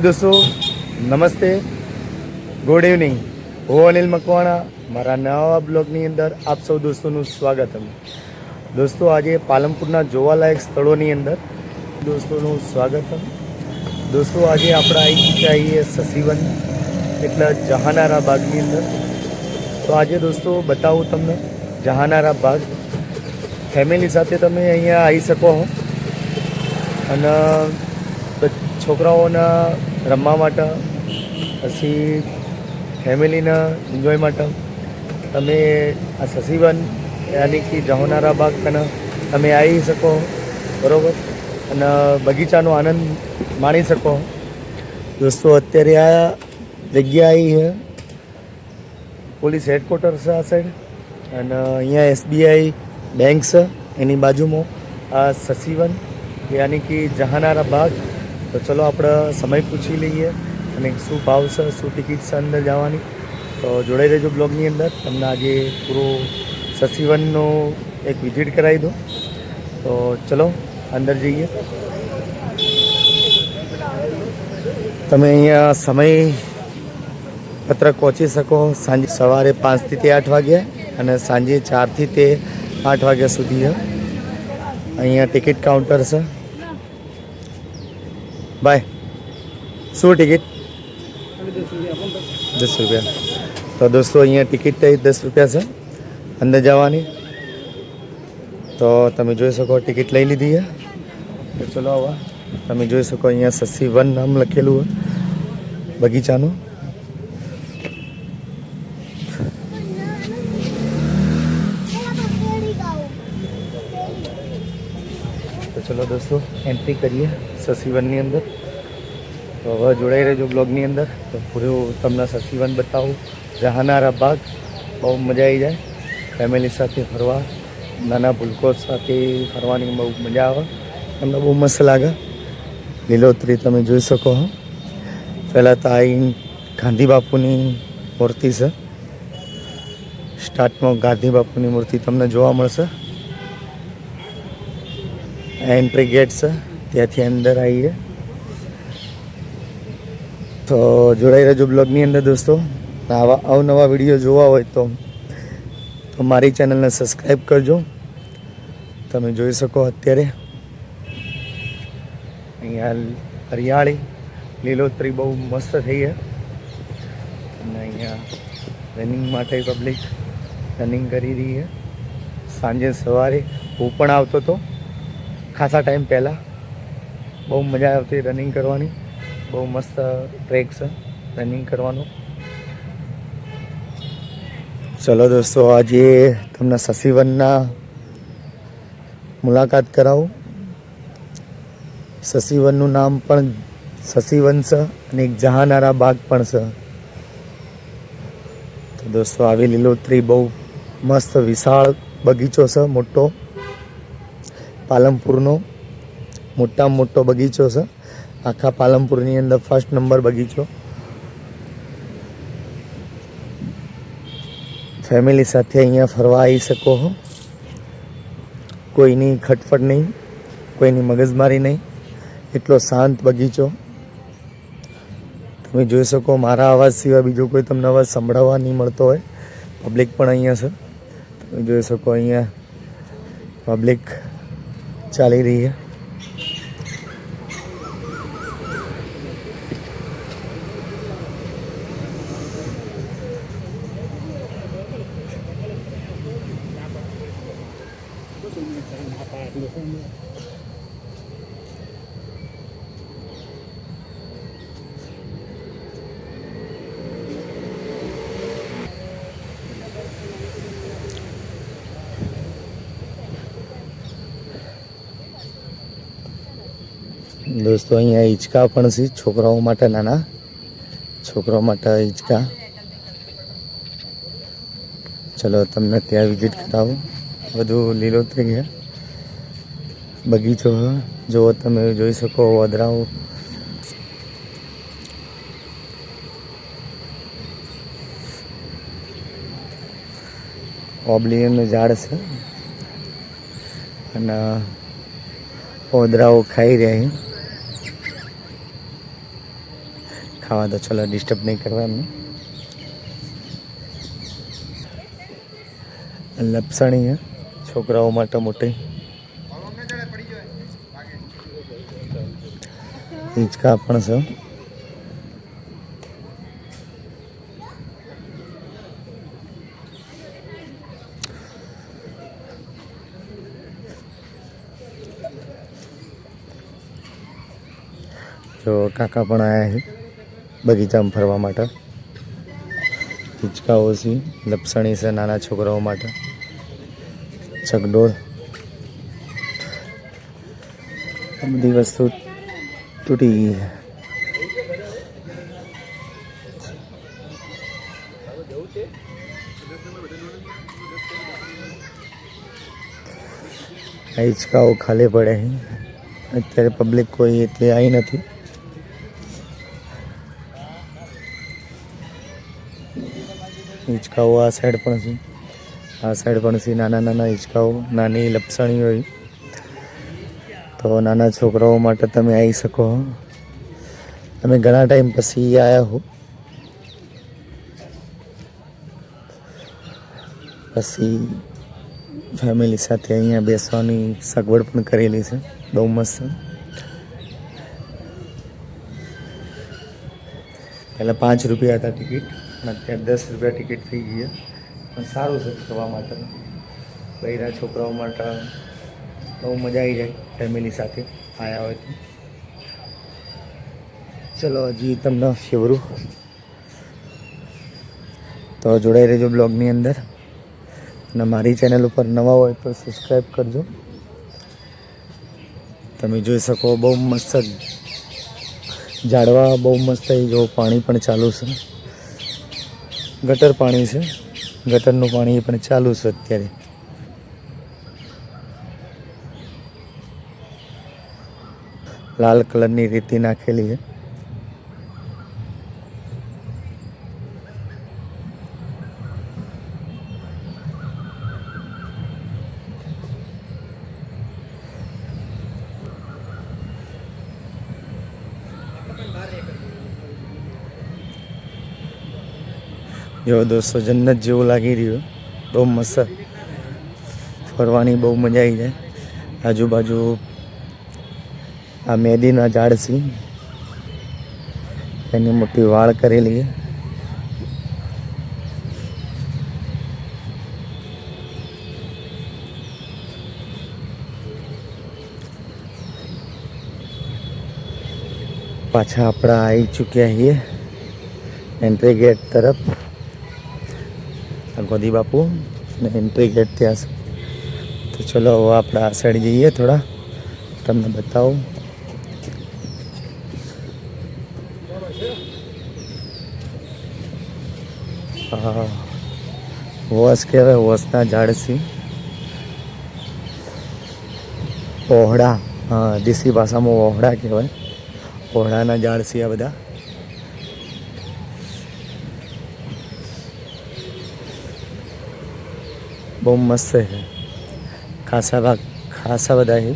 दोस्तों नमस्ते good evening હું અનિલ મકવાણા મારા નવા બ્લોગની અંદર આપ સૌ દોસ્તોનું સ્વાગતમ। દોસ્તો આજે પાલનપુરના જોવાલાયક સ્થળોની અંદર દોસ્તોનું સ્વાગતમ। દોસ્તો આજે આપણે આવી ચૂક્યા છીએ સસીવન એટલે જહાનારા બાગની અંદર। તો આજે દોસ્તો બતાવું તમને જહાનારા બાગ। ફેમિલી સાથે તમે અહીંયા આવી શકો છો અને છોકરાઓના રમવા માટે પછી ફેમિલીના એન્જોય માટે તમે આ સસીવન યાની કે જહાનારા બાગ કને તમે આવી શકો બરાબર અને બગીચાનો આનંદ માણી શકો। દોસ્તો અત્યારે આ જગ્યા આવી છે પોલીસ હેડક્વાર્ટર છે આ સાઈડ અને અહીંયા SBI બેંક છે એની બાજુમાં આ સસીવન યાની કે જહાનારા બાગ। તો ચલો આપણે સમય પૂછી લઈએ અને શું ભાવ છે શું ટિકિટ છે અંદર જવાની। તો જોડાઈ રહેજો બ્લોગની અંદર, તમને આજે પૂરો સસીવનનો એક વિઝિટ કરાવી દો। તો ચલો અંદર જઈએ। તમે અહીંયા સમય પત્રક પહોંચી શકો સાંજે સવારે 5 થી 8 વાગ્યા અને સાંજે 4 થી 8 વાગ્યા સુધી છે। અહીંયા ટિકિટ કાઉન્ટર છે ભાઈ। શું ટિકિટ? 10 રૂપિયા। તો દોસ્તો અહીંયા ટિકિટ 10 રૂપિયા છે અંદર જવાની। તો તમે જોઈ શકો ટિકિટ લઈ લીધી છે। તો ચલો હવે તમે જોઈ શકો અહીંયા સસીવન નામ લખેલું હોય બગીચાનું। તો ચલો દોસ્તો એન્ટ્રી કરીએ સસીવનની અંદર। તો હવે જોડાઈ રહેજો બ્લોગની અંદર। તો પૂરું તમને સસીવન બતાવું જહાનારા બાગ। બહુ મજા આવી જાય ફેમિલી સાથે ફરવા, નાના ભૂલકો સાથે ફરવાની બહુ મજા આવે, તમને બહુ મસ્ત લાગે। લીલોતરી તમે જોઈ શકો છો। પહેલાં તો આ ગાંધી બાપુની મૂર્તિ છે। સ્ટાર્ટમાં ગાંધી બાપુની મૂર્તિ તમને જોવા મળશે। એન્ટ્રી ગેટ છે ત્યાંથી અંદર આવીએ। તો જોડાઈ રહેજો બ્લોગની અંદર દોસ્તો। આવા અવનવા વિડીયો જોવા હોય તો મારી ચેનલને સબસ્ક્રાઈબ કરજો। તમે જોઈ શકો અત્યારે અહીંયા હરિયાળી લીલોતરી બહુ મસ્ત થઈ છે અને અહીંયા રનિંગ માટે પબ્લિક રનિંગ કરી રહી છે। સાંજે સવારે હું પણ આવતો હતો ખાસા ટાઈમ પહેલાં, બહુ મજા આવતી રનિંગ કરવાની। બહુ મસ્ત ટ્રેક છે રનિંગ કરવાનો। ચલો દોસ્તો આજે તમને સસીવનના મુલાકાત કરાવું। સસીવનનું નામ પણ સસીવન છે અને એક જહાનારા બાગ પણ છે। તો દોસ્તો આવી લીલોતરી બહુ મસ્ત વિશાળ બગીચો છે મોટો, પાલનપુરનો મોટામાં મોટો બગીચો છે આખા પાલનપુરની અંદર ફર્સ્ટ નંબર બગીચો। ફેમિલી સાથે અહીંયા ફરવા આવી શકો છો। કોઈની ખટફટ નહીં, કોઈની મગજમારી નહીં, એટલો શાંત બગીચો। તમે જોઈ શકો મારા અવાજ સિવાય બીજો કોઈ તમને અવાજ સંભળાવવા નહીં મળતો હોય। પબ્લિક પણ અહીંયા છે, તમે જોઈ શકો અહીંયા પબ્લિક ચાલી રહી છે। દોસ્તો અહીંયા હિંચકા પણ છે છોકરાઓ માટે, નાના છોકરાઓ માટે હિંચકા। ચલો તમને ત્યાં વિઝિટ કરાવું। બધું લીલોતરી છે બગીચો છે, જો તમે જોઈ શકો વદરાઓ। ઓબ્લિયનનું ઝાડ છે અને પોદરાઓ ખાઈ રહ્યા છે। ખાવા તો ચલો ડિસ્ટર્બ નહીં કરવા એમને. લપસણી હે છોકરાઓ માટે મોટી. હિંચકા પણ છે. જો કાકા પણ આવ્યા છે બગીચામાં ફરવા માટે. હિંચકાઓ છે, લપસણી છે નાના છોકરાઓ માટે, ચકડોળ, આ બધી વસ્તુ તૂટી ગઈ છે. હિંચકાઓ ખાલી પડે છે. અત્યારે પબ્લિક કોઈ એટલી આવી નથી. હિંચકાઓ આ સાઈડ પણ છે, આ સાઈડ પણ છે. નાના નાના હિંચકાઓ, નાની લપસણી હોય તો નાના છોકરાઓ માટે તમે આવી શકો. તમે ઘણા ટાઈમ પછી આવ્યા હો, પછી ફેમિલી સાથે અહીંયા બેસવાની સગવડ પણ કરેલી છે. બહુ મસ્ત. પહેલાં 5 રૂપિયા હતા ટિકિટ અને અત્યારે 10 રૂપિયા ટિકિટ થઈ ગઈ. પણ સારું છે ફરવા માટે, બૈરા છોકરાઓ માટે બહુ મજા આવી જાય ફેમિલી સાથે આવ્યા હોય તો. ચલો હજી તમને ફેવરું તો જોડાઈ રહેજો બ્લોગની અંદર. અને મારી ચેનલ ઉપર નવા હોય તો સબસ્ક્રાઈબ કરજો. તમે જોઈ શકો બહુ મસ્ત ઝાડવા, બહુ મસ્ત જો પાણી પણ ચાલુ છે. ગટર પાણી છે, ગટરનું પાણી પણ ચાલુ છે અત્યારે. લાલ કલરની રેતી નાખેલી છે. જો દોસ્તો જન્નત જેવું લાગી રહ્યું. બહુ મસ્ત ફરવાની બહુ મજા આવી જાય. આજુબાજુ આ મેદીના ઝાડ છે, એની મોટી વાળ કરેલી છે. પાછા આપણા આવી ચૂક્યા છીએ એન્ટ્રી ગેટ તરફ. ગોદી બાપુ ને એન્ટ્રી ગેટ ત્યાં છે. તો ચલો હવે આપણે આ સાઈડ જઈએ, થોડા તમને બતાવું. હા, વોસ કહેવાય, વોસના ઝાડ છે. ઓહડા, હા દેશી ભાષામાં ઓહડા કહેવાય. ઓહડાના ઝાડ છે આ બધા. બહુ મસ્ત છે. ખાસા બધા છે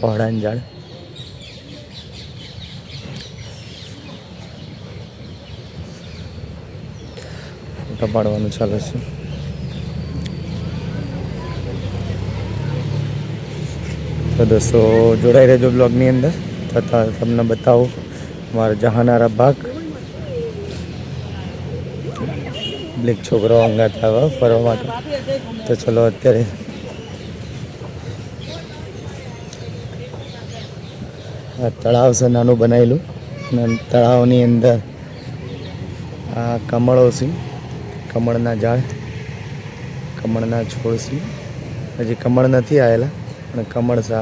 ઓહડાના ઝાડ. ફોટો પાડવાનું ચાલે છે. તો દોસ્તો જોડાઈ રહેજો બ્લોગની અંદર. તથા તમને બતાવું મારા જહાનારા બાગ. બ્લેક છોકરાઓ અંગાત આવે ફરવા માટે. તો ચલો અત્યારે આ તળાવ છે નાનું બનાવેલું, અને તળાવની અંદર આ કમળો છે, કમળના ઝાડ, કમળના છોડ છે. હજી કમળ નથી આવેલા પણ કમળ છે.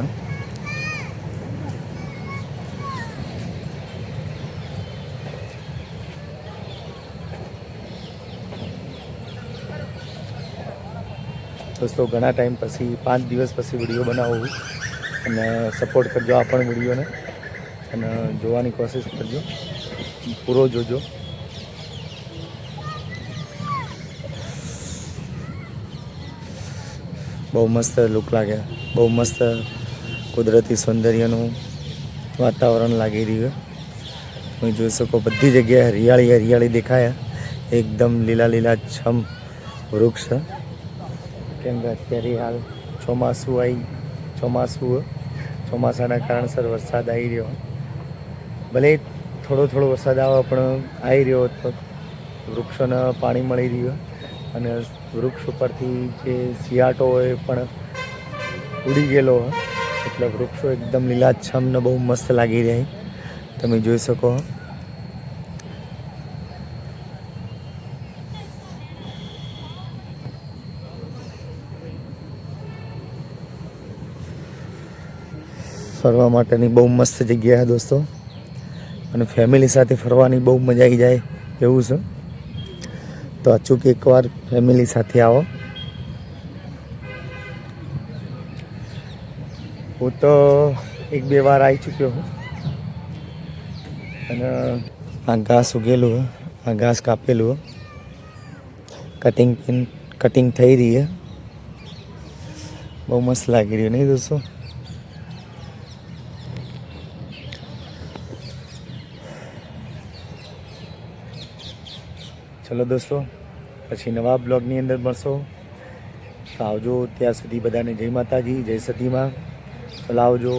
દોસ્તો ઘણા ટાઈમ પછી 5 દિવસ પછી વિડીયો બનાવું અને સપોર્ટ કરજો આ પણ વિડીયોને, અને જોવાની કોશિશ કરજો, પૂરો જોજો. બહુ મસ્ત લુક લાગે, બહુ મસ્ત કુદરતી સૌંદર્યનું વાતાવરણ લાગી રહ્યું. તમે જોઈ શકો બધી જગ્યાએ હરિયાળી હરિયાળી દેખાય, એકદમ લીલા લીલા છમ વૃક્ષ. કેમ કે અત્યારે હાલ ચોમાસાના કારણસર વરસાદ આવી રહ્યો. ભલે થોડો થોડો વરસાદ આવે પણ આવી રહ્યો તો વૃક્ષોને પાણી મળી રહ્યું અને વૃક્ષ ઉપરથી જે સિયાટો હોય પણ ઉડી ગયેલો હોય, એટલે વૃક્ષો એકદમ લીલાછમ ને બહુ મસ્ત લાગી રહે, તમે જોઈ શકો. ફરવા માટેની બહુ મસ્ત જગ્યા છે દોસ્તો, અને ફેમિલી સાથે ફરવાની બહુ મજા આવી જાય એવું છે. તો અચૂક એકવાર ફેમિલી સાથે આવો. હું તો 1-2 વાર આવી ચૂક્યો હું, અને આ ઘાસ ઉગેલું, આ ઘાસ કાપેલું, કટિંગ થઈ રહી છે, બહુ મસ્ત લાગી રહ્યું નહીં દોસ્તો? ચલો દોસ્તો, પછી નવા બ્લોગની અંદર મળશો. તો આવજો. ત્યાં સુધી બધાને જય માતાજી, જય સતીમાં. ચલો આવજો.